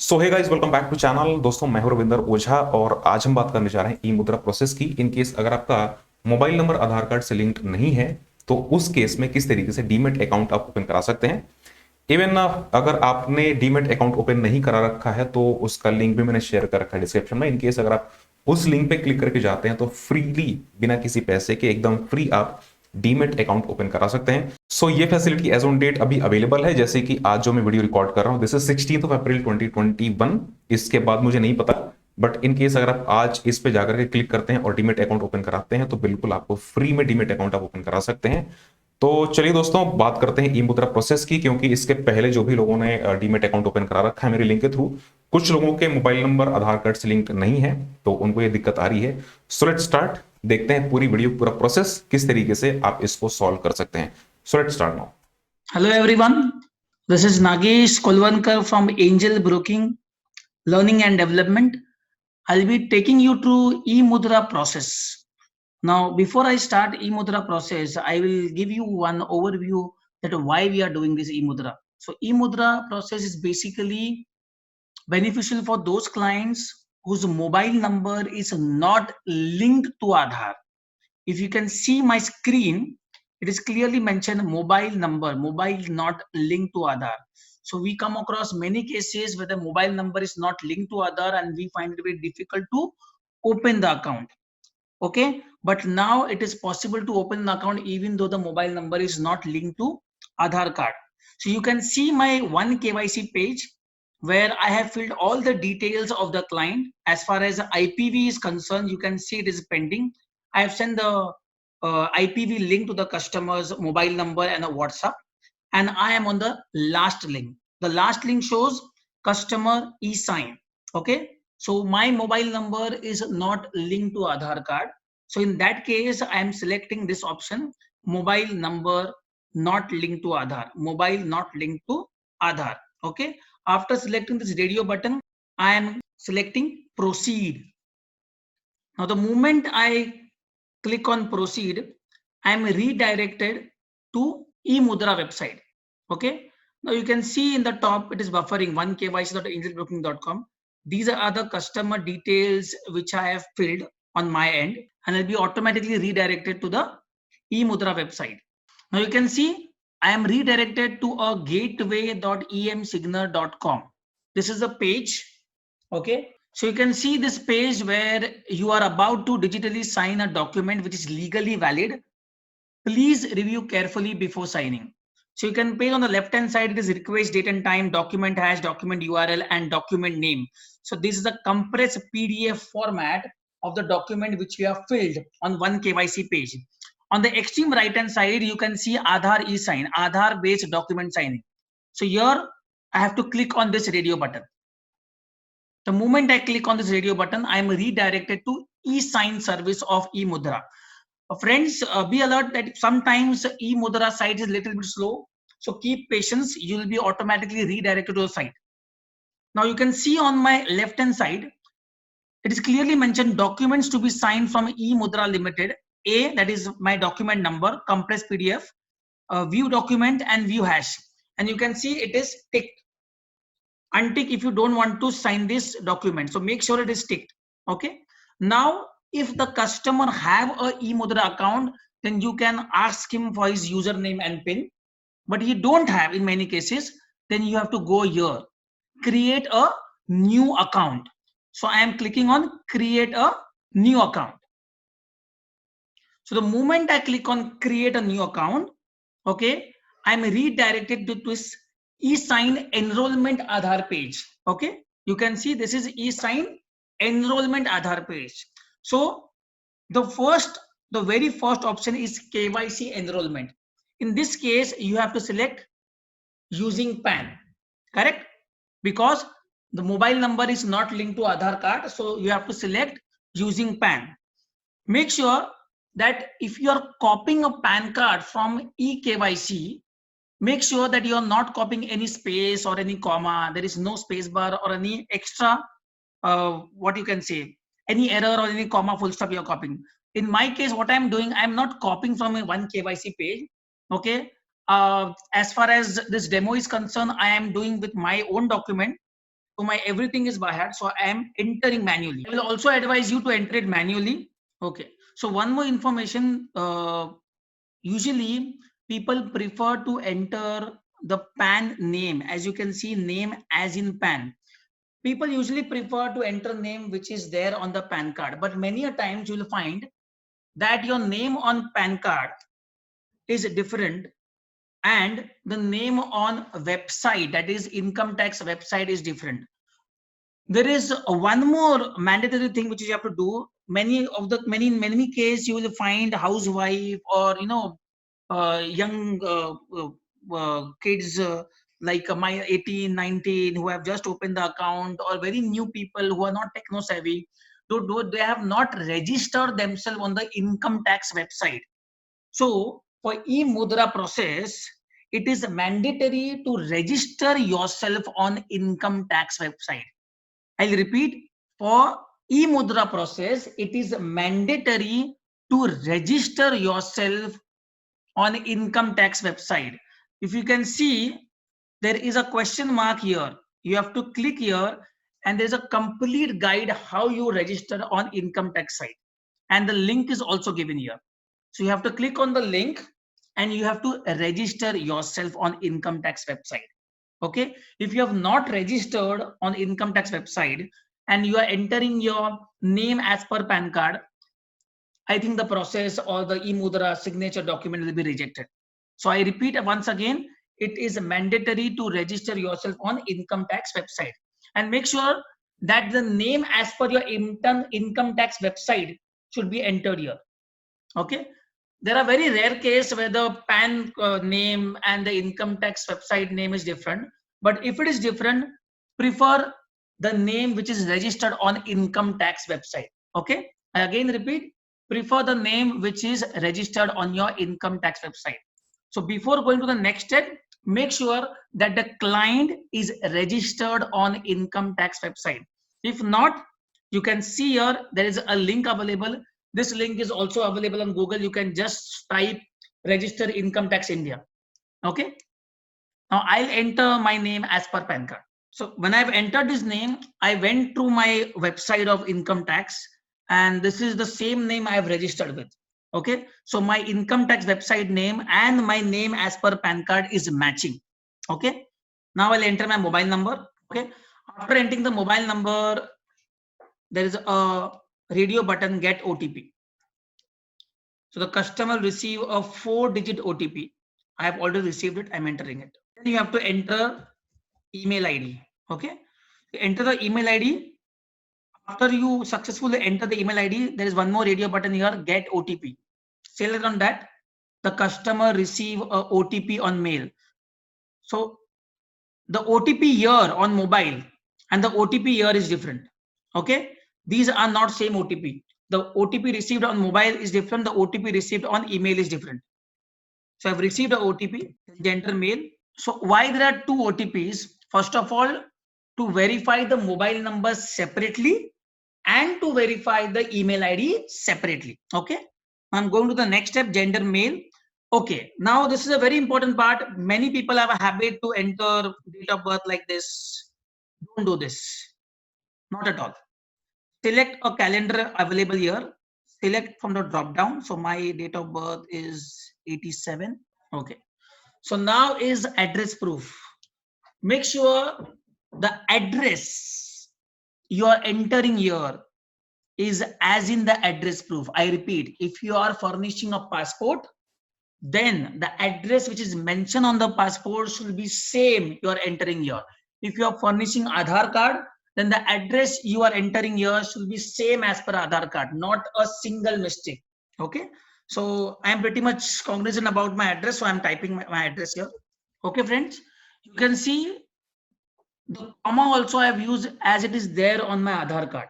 So hey guys, welcome back to channel. दोस्तों, मैं हूं रविंदर ओझा और आज हम बात करने जा रहे हैं ई मुद्रा प्रोसेस की। इन केस अगर आपका मोबाइल नंबर आधार कार्ड से लिंक्ड नहीं है तो उस केस में किस तरीके से डीमेट अकाउंट आप ओपन करा सकते हैं। इवन अगर आपने डीमेट अकाउंट ओपन नहीं करा रखा है तो उसका लिंक भी मैंने शेयर कर रखा है डिस्क्रिप्शन में। इन केस अगर आप उस लिंक पे क्लिक करके जाते हैं तो फ्रीली, बिना किसी पैसे के, एकदम फ्री आप डीमेट अकाउंट ओपन करा सकते हैं। सो ये फैसिलिटी एज ऑन डेट अभी अवेलेबल है। जैसे कि आज जो मैं वीडियो रिकॉर्ड कर रहा हूं, दिस इज 16 अप्रैल 2021। इसके बाद मुझे नहीं पता, बट इन केस अगर आप आज इस पे जाकर के क्लिक करते हैं और डीमेट अकाउंट ओपन कराते हैं तो बिल्कुल आपको फ्री में डीमेट अकाउंट आप ओपन करा सकते हैं। तो चलिए दोस्तों, बात करते हैं ई मुद्रा प्रोसेस की, क्योंकि इसके पहले जो भी लोगों ने डीमेट अकाउंट ओपन करा रखा है मेरे लिंक के थ्रू, कुछ लोगों के मोबाइल नंबर आधार कार्ड से लिंक नहीं है तो उनको ये दिक्कत आ रही है। So let's start. देखते हैं पूरी वीडियो, पूरा प्रोसेस किस तरीके से आप इसको सॉल्व कर सकते हैं। So let's start now. Hello everyone, this is Nagesh Kolwankar from Angel Broking Learning and Development. I'll be taking you through eMudra process. Now, before I start eMudra process, I will give you one overview that why we are doing this eMudra. So, eMudra process is basically beneficial for those clients whose mobile number is not linked to Aadhaar. If you can see my screen, it is clearly mentioned mobile number, mobile not linked to Aadhaar. So we come across many cases where the mobile number is not linked to Aadhaar and we find it very difficult to open the account. Okay, but now it is possible to open an account even though the mobile number is not linked to Aadhaar card. So you can see my one KYC page where I have filled all the details of the client. As far as IPV is concerned, you can see it is pending. I have sent the IPV link to the customer's mobile number and a WhatsApp, and I am on the last link. The last link shows customer e-sign. Okay, so my mobile number is not linked to Aadhaar card. So in that case, I am selecting this option, mobile number not linked to Aadhaar, mobile not linked to Aadhaar. Okay, after selecting this radio button, I am selecting proceed. Now the moment I click on proceed, I am redirected to eMudra website. Okay, now you can see in the top it is buffering 1kyc.angelbroking.com. These are the customer details which I have filled on my end, and I'll be automatically redirected to the eMudra website. Now you can see I am redirected to a gateway.emsigner.com. This is a page. Okay, so you can see this page where you are about to digitally sign a document which is legally valid. Please review carefully before signing. So you can pay on the left hand side, it is request date and time, document hash, document URL, and document name. So this is a compressed PDF format of the document which we have filled on one KYC page. On the extreme right hand side, you can see Aadhaar e-sign, Aadhaar based document signing. So here I have to click on this radio button. The moment I click on this radio button, I am redirected to e-sign service of eMudra. Friends, be alert that sometimes eMudra site is a little bit slow. So keep patience. You will be automatically redirected to the site. Now you can see on my left hand side, it is clearly mentioned documents to be signed from eMudra Limited. A, that is my document number, compressed PDF, view document and view hash. And you can see it is ticked. Untick if you don't want to sign this document. So make sure it is ticked. Okay. Now, if the customer have a eMudra account, then you can ask him for his username and PIN. But he don't have in many cases, then you have to go here, create a new account. So I am clicking on create a new account. So the moment I click on create a new account, okay, I'm redirected to this e-sign enrollment Aadhaar page. Okay, you can see this is e-sign enrollment Aadhaar page. So the very first option is KYC enrollment. In this case, you have to select using PAN, correct? Because the mobile number is not linked to Aadhaar card, so you have to select using PAN. Make sure that if you are copying a PAN card from eKYC, make sure that you are not copying any space or any comma. There is no space bar or any extra, what you can say, any error or any comma full stop you are copying. In my case, what I'm doing, I'm not copying from a one KYC page. Okay. As far as this demo is concerned, I am doing with my own document. So my everything is by heart, so I am entering manually. I will also advise you to enter it manually. Okay, so one more information, usually people prefer to enter the PAN name. As you can see, name as in PAN. People usually prefer to enter name which is there on the PAN card, but many a times you will find that your name on PAN card is different and the name on website, that is income tax website, is different. There is one more mandatory thing which you have to do. In many cases you will find housewife or young kids like my 18 19 who have just opened the account, or very new people who are not techno savvy. They have not registered themselves on the income tax website. So for e-mudra process, it is mandatory to register yourself on income tax website. I'll repeat, for e-mudra process, it is mandatory to register yourself on income tax website. If you can see, there is a question mark here. You have to click here and there's a complete guide how you register on income tax site. And the link is also given here. So you have to click on the link and you have to register yourself on income tax website. Okay, if you have not registered on income tax website and you are entering your name as per PAN card, I think the process or the e-mudra signature document will be rejected. So I repeat once again, it is mandatory to register yourself on income tax website and make sure that the name as per your income tax website should be entered here. Okay, there are very rare cases where the PAN name and the income tax website name is different. But if it is different, prefer the name which is registered on income tax website. Okay, I again repeat, prefer the name which is registered on your income tax website. So before going to the next step, make sure that the client is registered on income tax website. If not, you can see here there is a link available. This link is also available on Google. You can just type register income tax India. Okay. Now I'll enter my name as per PAN card. So when I've entered this name, I went to my website of income tax and this is the same name I have registered with. Okay. So my income tax website name and my name as per PAN card is matching. Okay. Now I'll enter my mobile number. Okay. After entering the mobile number, there is a radio button, get OTP. So the customer receive a 4-digit OTP. I have already received it. I'm entering it. Then you have to enter email ID. Okay. Enter the email ID. After you successfully enter the email ID, there is one more radio button here, get OTP. Select on that. The customer receive a OTP on mail. So the OTP here on mobile and the OTP here is different. Okay. These are not same OTP. The OTP received on mobile is different. The OTP received on email is different. So I've received a OTP, enter mail. So why there are two OTPs? First of all, to verify the mobile numbers separately and to verify the email ID separately. Okay. I'm going to the next step, gender male. Okay. Now this is a very important part. Many people have a habit to enter date of birth like this. Don't do this. Not at all. Select a calendar available here. Select from the drop down. So my date of birth is 87. Okay. So now is address proof. Make sure the address you are entering here is as in the address proof. I repeat, if you are furnishing a passport, then the address which is mentioned on the passport should be same you are entering here. If you are furnishing Aadhaar card, then the address you are entering here should be same as per Aadhaar card, not a single mistake. Okay. So I am pretty much cognizant about my address. So I'm typing my address here. Okay, friends, you can see the comma also I have used as it is there on my Aadhaar card.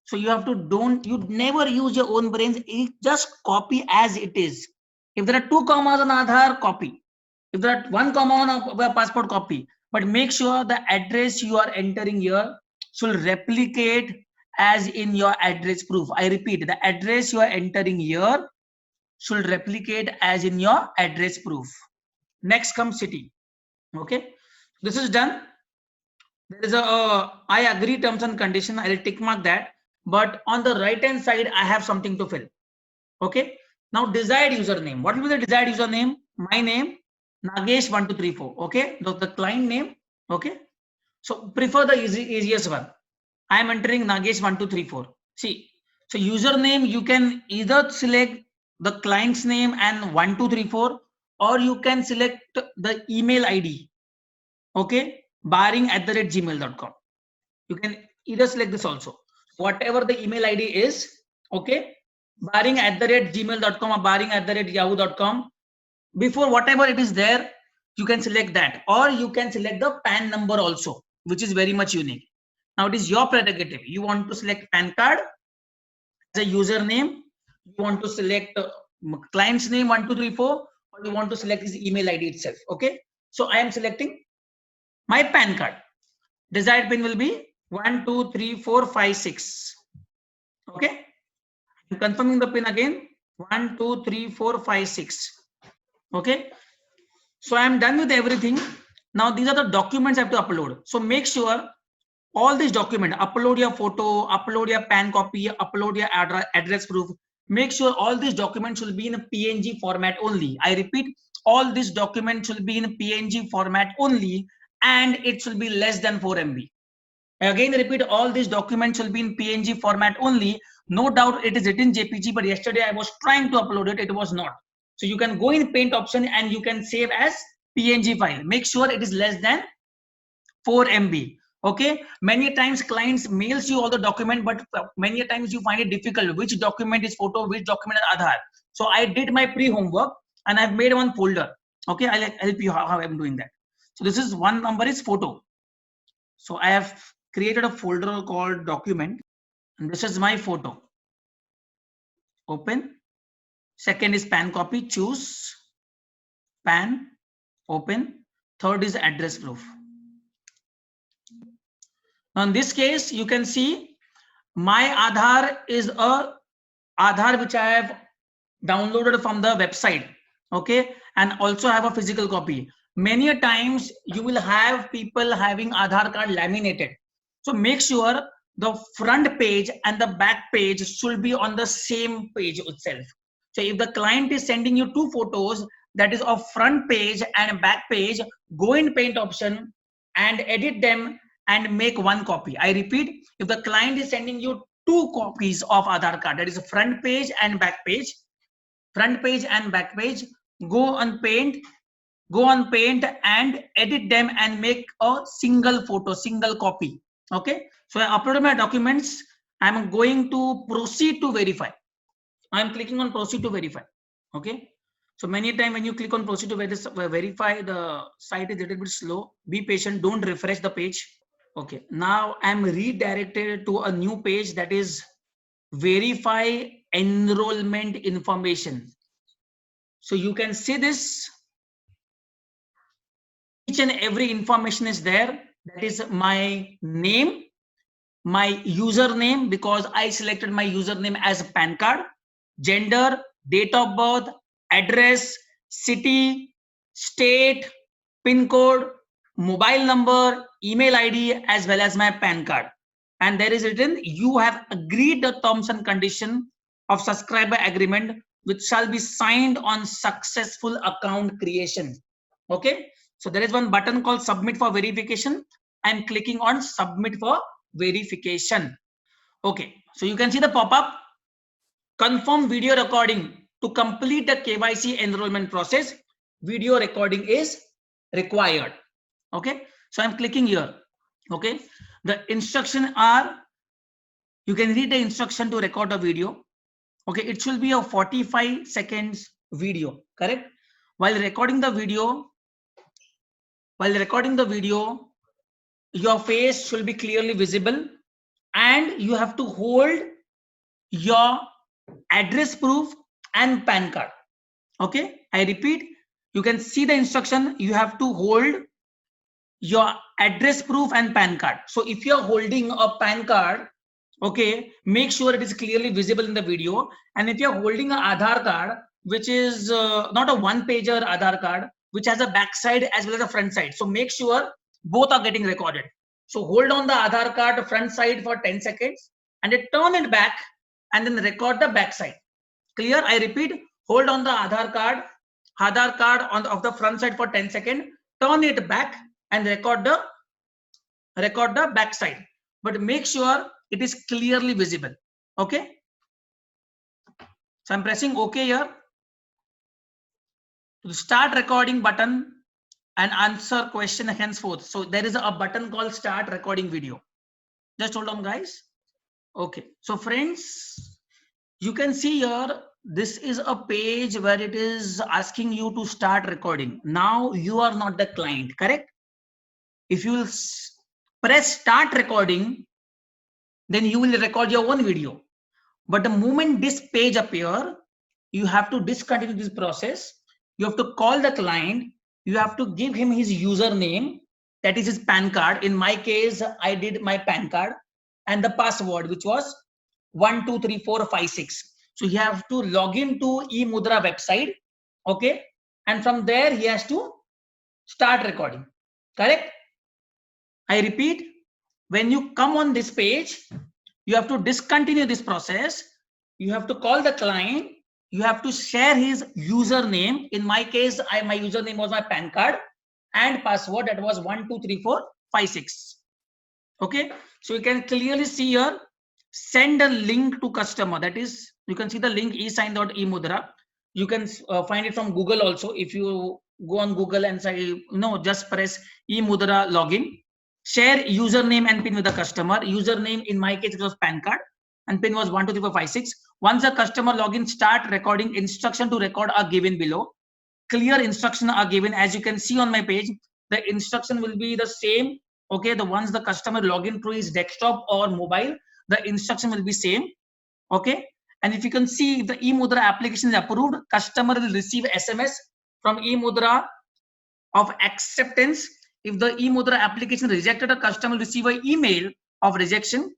So you have to you never use your own brains. Just copy as it is. If there are 2 commas on Aadhaar, copy. If there are 1 comma on a passport, copy. But make sure the address you are entering here should replicate as in your address proof. I repeat, the address you are entering here should replicate as in your address proof. Next comes city. Okay. This is done. There is I agree terms and condition. I will tick mark that. But on the right hand side, I have something to fill. Okay. Now desired username. What will be the desired username? My name, Nagesh1234. Okay. The client name. Okay. So prefer the easiest one. I am entering Nagesh1234. See, so username, you can either select the client's name and 1234, or you can select the email ID. Okay. Barring@gmail.com. You can either select this also. Whatever the email ID is, okay. Barring@gmail.com or barring@yahoo.com. Before whatever it is there, you can select that, or you can select the PAN number also, which is very much unique. Now it is your prerogative. You want to select PAN card as a username, you want to select client's name 1234, or you want to select his email ID itself. Okay. So I am selecting my PAN card. Desired pin will be 1 2 3 4 5 6. Okay. I'm confirming the pin again. 1 2 3 4 5 6. Okay. So I am done with everything. Now these are the documents I have to upload. So make sure all these documents, upload your photo, upload your PAN copy, upload your address proof. Make sure all these documents should be in a PNG format only. I repeat, all these documents should be in PNG format only, and it should be less than 4 MB. Again, repeat, all these documents will be in PNG format only. No doubt it is written JPG, but yesterday I was trying to upload it, it was not. So you can go in paint option and you can save as PNG file. Make sure it is less than 4 MB. Okay. Many times clients mails you all the document, but many times you find it difficult. Which document is photo, which document is Aadhaar. So I did my pre-homework and I've made one folder. Okay. I'll help you how I'm doing that. So this is one number is photo. So I have created a folder called document, and this is my photo. Open. Second is PAN copy. Choose PAN. Open. Third is address proof. Now in this case, you can see my Aadhaar is a Aadhaar which I have downloaded from the website. Okay, and also have a physical copy. Many a times you will have people having Aadhaar card laminated. So make sure the front page and the back page should be on the same page itself. So if the client is sending you two photos, that is of front page and back page, go in paint option and edit them and make one copy. I repeat, if the client is sending you two copies of Aadhaar card, that is front page and back page, go on paint and edit them and make a single photo, single copy. Okay. So I uploaded my documents. I'm going to proceed to verify. I'm clicking on proceed to verify. Okay. So many times when you click on proceed to verify, the site is a little bit slow. Be patient. Don't refresh the page. Okay. Now I'm redirected to a new page, that is verify enrollment information. So you can see this. Each and every information is there. That is my name, my username, because I selected my username as a PAN card, gender, date of birth, address, city, state, pin code, mobile number, email ID, as well as my PAN card. And there is written, you have agreed the terms and condition of subscriber agreement, which shall be signed on successful account creation. Okay. So there is one button called submit for verification. I'm clicking on submit for verification. Okay. So you can see the pop-up, confirm video recording. To complete the KYC enrollment process, video recording is required. Okay. So I'm clicking here. Okay. The instruction are, you can read the instruction to record a video. Okay. It should be a 45 seconds video, correct? While recording the video, your face should be clearly visible, and you have to hold your address proof and PAN card. Okay. I repeat, you can see the instruction. You have to hold your address proof and PAN card. So if you're holding a PAN card, okay, make sure it is clearly visible in the video. And if you're holding an Aadhaar card, which is not a one-pager Aadhaar card, which has a back side as well as a front side, so make sure both are getting recorded. So hold on the Aadhaar card front side for 10 seconds and then turn it back and then record the back side. Clear? I repeat, hold on the Aadhaar card of the front side for 10 seconds, turn it back and record the back side. But make sure it is clearly visible. Okay? So I'm pressing OK here. To start recording button and answer question henceforth. So there is a button called start recording video. Just hold on, guys. Okay. So friends, you can see here, this is a page where it is asking you to start recording. Now you are not the client, correct? If you will press start recording, then you will record your own video. But the moment this page appear, you have to discontinue this process. You have to call the client. You have to give him his username, that is his PAN card. In my case, I did my PAN card, and the password, which was 123456. So he have to log into eMudhra website, okay, and from there he has to start recording. Correct? I repeat, when you come on this page, you have to discontinue this process. You have to call the client. You have to share his username. In my case, my username was my PAN card and password, that was 123456. Okay, so you can clearly see here, send a link to customer. That is, you can see the link esign.emudhra. You can find it from Google also. If you go on Google and say, no, just press eMudhra login. Share username and PIN with the customer. Username, in my case, it was PAN card and PIN was 123456. Once the customer login, start recording. Instruction to record are given below. Clear instructions are given. As you can see on my page, the instruction will be the same. Okay, the once the customer login through his desktop or mobile, the instruction will be same. Okay, and if you can see, if the eMudhra application is approved, customer will receive SMS from eMudhra of acceptance. If the eMudhra application rejected, a customer will receive an email of rejection.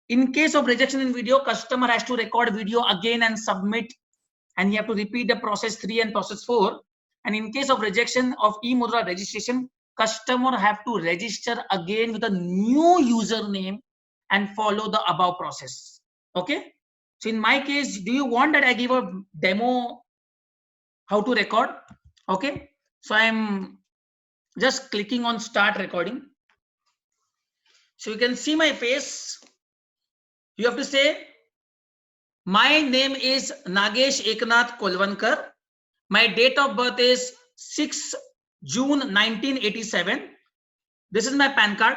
In case of rejection in video, customer has to record video again and submit, and you have to repeat the process 3 and process 4. And in case of rejection of eMudhra registration, customer have to register again with a new username and follow the above process. Okay, so in my case, do you want that I give a demo how to record? Okay, so I'm just clicking on start recording. So you can see my face. You have to say, my name is Nagesh Eknath Kolvankar. My date of birth is 6 June 1987. This is my PAN card,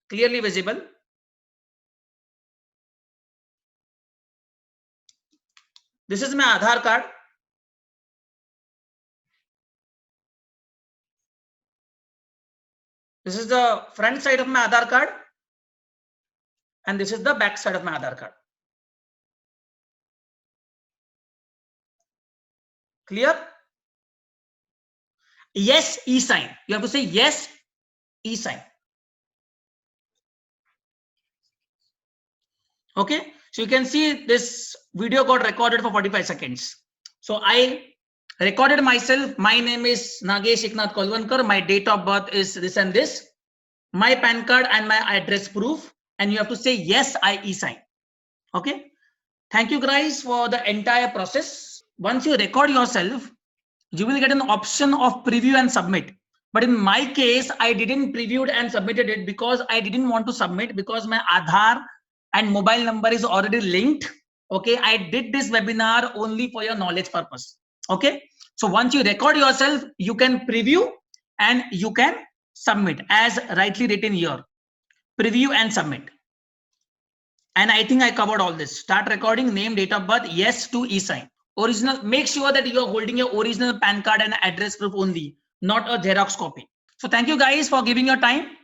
clearly visible. This is my Aadhaar card. This is the front side of my Aadhaar card, and this is the back side of my Aadhaar card. Clear? Yes, e-sign. You have to say yes, e-sign. Okay, so you can see this video got recorded for 45 seconds. So I recorded myself. My name is Nagesh Eknath Kolvankar. My date of birth is this and this. My PAN card and my address proof. And you have to say yes, I e-sign. Okay. Thank you guys for the entire process. Once you record yourself, you will get an option of preview and submit. But in my case, I didn't preview and submitted it because I didn't want to submit, because my Aadhaar and mobile number is already linked. Okay, I did this webinar only for your knowledge purpose. Okay, so once you record yourself, you can preview and you can submit as rightly written here. Preview and submit. And I think I covered all this. Start recording, name, date of birth, yes to e-sign. Original, make sure that you are holding your original PAN card and address proof only, not a Xerox copy. So thank you guys for giving your time.